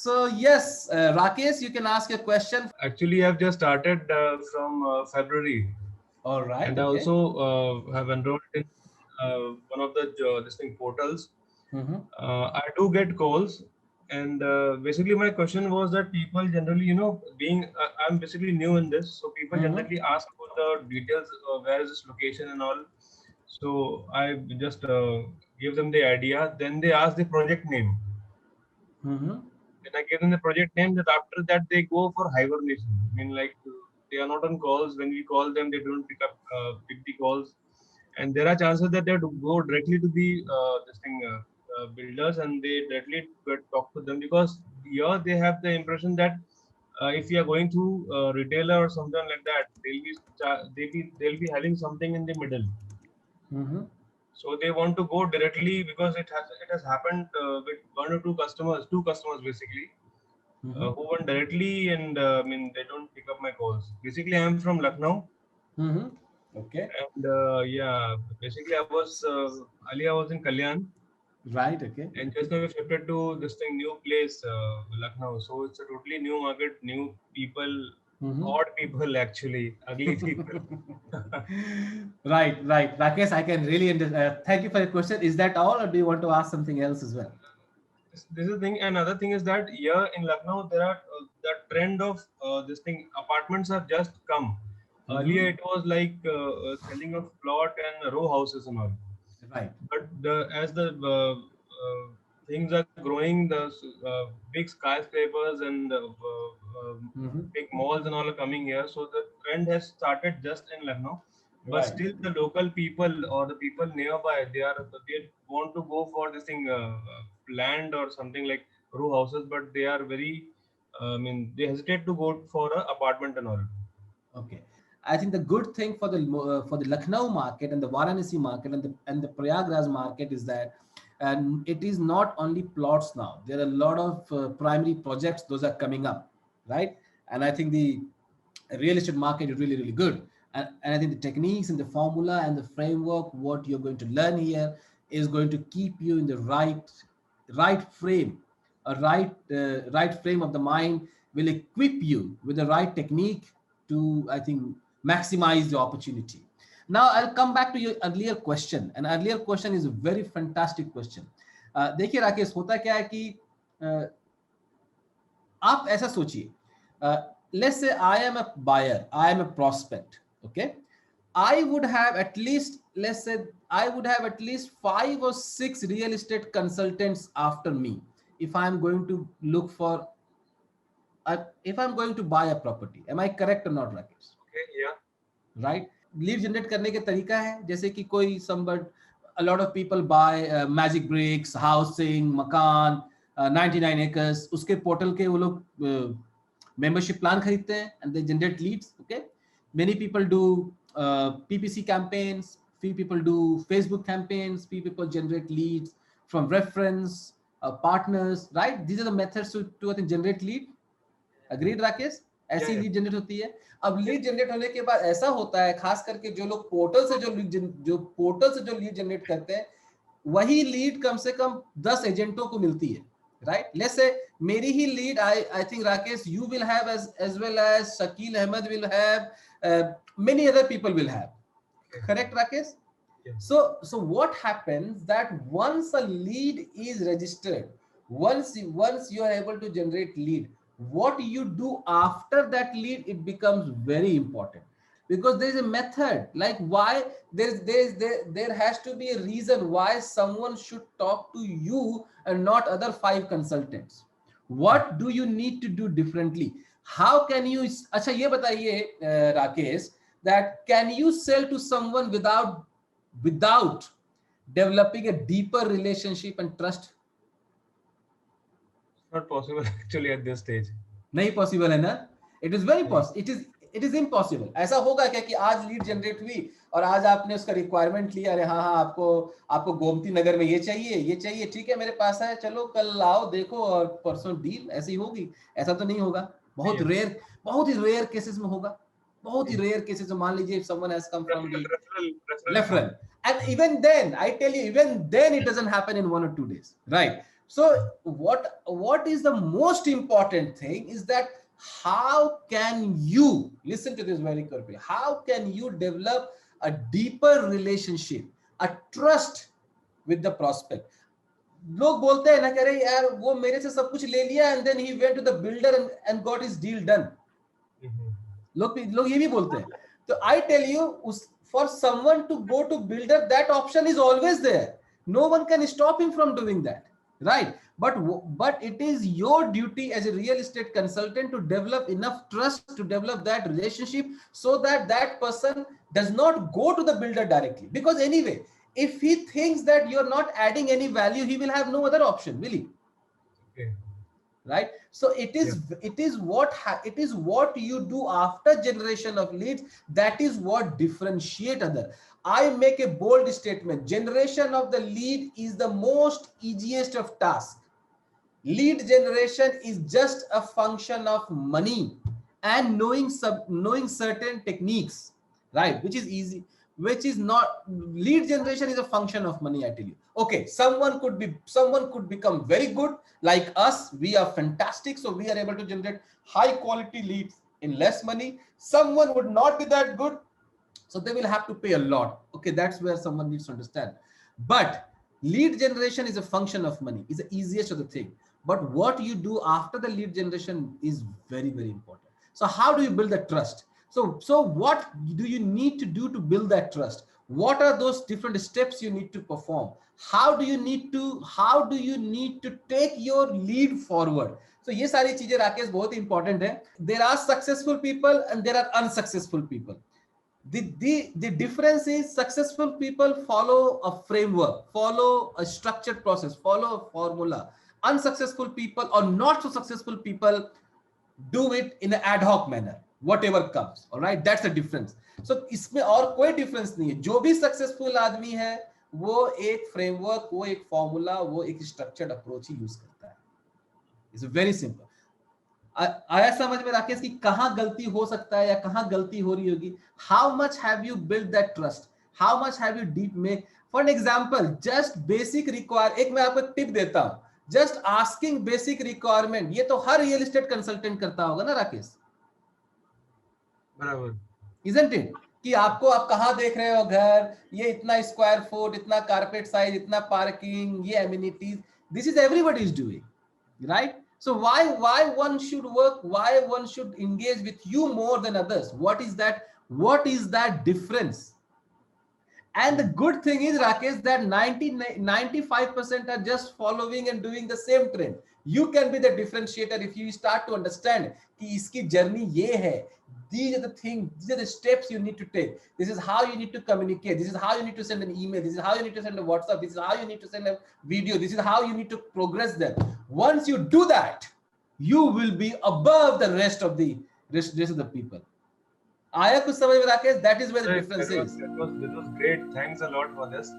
So yes, Rakesh, you can ask your question. Actually, I've just started from February. All right. And I Okay. also have enrolled in one of the listening portals. Mm-hmm. I do get calls, and basically my question was that people generally, being I'm basically new in this, so people Mm-hmm. generally ask about the details, where is this location and all. So I just give them the idea. Then they ask the project name. Mm-hmm. Then I give them the project name. That after that they go for hibernation. I mean, like they are not on calls. When we call them, they don't pick the calls, and there are chances that they go directly to the this thing builders, and they directly talk to them, because here they have the impression that if you are going to retailer or something like that, they'll be having something in the middle. Mm-hmm. So they want to go directly, because it has happened with two customers basically, Mm-hmm. who went directly, and I mean, they don't pick up my calls. Basically, I'm from Lucknow, Mm-hmm. Okay. and yeah, basically earlier I was in Kalyan, Right. Okay. and just now we shifted to this thing new place, Lucknow. So it's a totally new market, new people, Mm-hmm. odd people actually, ugly people. Right. Right. Rakesh, I can really thank you for your question. Is that all, or do you want to ask something else as well? This is the thing. Another thing is that here in Lucknow there are the trend of this thing. Apartments have just come. Mm-hmm. Earlier it was like selling of plot and row houses and all. Right. But as the things are growing, the big skyscrapers and Mm-hmm. big malls and all are coming here. So the trend has started just in Lucknow, but Right. still the local people or the people nearby, they want to go for this thing, land or something like row houses, but they are very, I mean, they hesitate to go for a apartment and all. Okay. I think the good thing for the Lucknow market and the Varanasi market and the Prayagraj market is that, and it is not only plots now. There are a lot of primary projects. Those are coming up, right? And I think the real estate market is really good. And I think the techniques and the formula and the framework, what you're going to learn here, is going to keep you in the right frame. A right frame of the mind will equip you with the right technique to, I think, maximize the opportunity. Now I'll come back to your earlier question. And earlier question is a very fantastic question. देखिए राकेश, होता क्या है कि आप ऐसा सोचिए, let's say I am a buyer, I am a prospect, okay? I would have at least, let's say, I would have at least 5 or 6 real estate consultants after me if I'm going to look for, if I'm going to buy a property. Am I correct or not, Rakesh? Okay, yeah. Right? Lead generate करने के तरीका है, जैसे कि कोई समबट, a lot of people buy magic bricks, housing, मकान, 99 acres, उसके portal के वो लोग मेंबरशिप प्लान खरीदते हैं and they generate leads. Okay, many people do PPC campaigns, few people do Facebook campaigns, few people generate leads from reference, partners, right? These are the methods to I think generate lead. Agreed Rakesh? Yeah, ऐसी yeah. Lead generate होती है. अब lead generate होने के बाद ऐसा होता है, खास करके जो लोग पोर्टल से जो लीड जनरेट करते हैं, वही लीड कम से कम 10 एजेंटों को मिलती है, राइट? लेट्स से मेरी ही lead, I think Rakesh, you will have as well as Shakeel Ahmed will have, many other people will have. Correct, Rakesh? Yeah. So what happens that once a lead is registered, once you are able to generate lead, what you do after that lead, it becomes very important, because there is a method. Like, why there has to be a reason why someone should talk to you and not other 5 consultants. What do you need to do differently? How can you, अच्छा ये बताइए Rakesh, that can you sell to someone without developing a deeper relationship and trust? It's not possible actually at this stage. नहीं possible है ना? It is very नहीं. It is impossible. ऐसा होगा क्या कि आज लीड जनरेट हुई और आज आपने उसका रिक्वायरमेंट लिया, अरे हाँ हाँ, आपको गोमती नगर में ये चाहिए, ठीक है मेरे पास है, चलो कल आओ देखो और परसों डील, ऐसी होगी? ऐसा तो नहीं होगा. बहुत ही रेयर केसेस में होगा. बहुत ही रेयर केसेस में. मान लीजिए someone has come from the Referral. referral, and even then I tell you, even then it doesn't happen in 1 or 2 days, right? So what is the most important thing is that how can you, listen to this very carefully, how can you develop a deeper relationship, a trust with the prospect. लोग बोलते हैं ना कि अरे यार वो मेरे से सब कुछ ले लिया and then he went to the builder and got his deal done. लोग ये भी बोलते हैं. तो I tell you, for someone to go to builder, that option is always there. No one can stop him from doing that, right? But it is your duty as a real estate consultant to develop enough trust, to develop that relationship, so that that person does not go to the builder directly. Because anyway, if he thinks that you're not adding any value, he will have no other option, will he? Okay. Right? So it is what you do after generation of leads, that is what differentiate other. I make a bold statement: generation of the lead is the most easiest of tasks. Lead generation is just a function of money and knowing certain techniques, right? Which is easy, which is not. Lead generation is a function of money, I tell you. Okay, someone could become very good like us. We are fantastic, so we are able to generate high quality leads in less money. Someone would not be that good, so they will have to pay a lot. Okay, that's where someone needs to understand. But lead generation is a function of money, is the easiest of the thing. But what you do after the lead generation is very, very important. So how do you build that trust? So what do you need to do to build that trust? What are those different steps you need to perform? How do you need to take your lead forward? So ये सारी चीजें राकेश बहुत important है. There are successful people and there are unsuccessful people. The difference is successful people follow a framework, follow a structured process, follow a formula. Unsuccessful people or not so successful people do it in an ad hoc manner, whatever comes. All right, that's the difference. So इसमें और कोई difference नहीं है. जो भी successful आदमी है वो एक framework, वो एक formula, वो एक structured approach ही use करता है. It's very simple. आया समझ में राकेश कि कहां गलती हो सकता है या कहां गलती हो रही होगी? How much have you built that trust? How much have you deep make? For an example, just basic require, एक मैं आपको टिप देता हूं. Just asking basic requirement, ये तो हर रियल एस्टेट कंसल्टेंट करता होगा ना राकेश? बराबर. Isn't it? कि आपको आप कहां देख रहे हो घर, ये इतना स्क्वायर फुट, इतना कारपेट साइज, इतना पार्किंग, ये amenities. This is everybody is doing, right? So why one should work, why one should engage with you more than others? What is that difference? And the good thing is, Rakesh, that 95% are just following and doing the same trend. You can be the differentiator if you start to understand कि इसकी journey ये है. These are the things, these are the steps you need to take. This is how you need to communicate. This is how you need to send an email. This is how you need to send a WhatsApp. This is how you need to send a video. This is how you need to progress them. Once you do that, you will be above the rest of the people. आया कुछ समझ में Rakesh? That is where the difference is. That was great. Thanks a lot for this.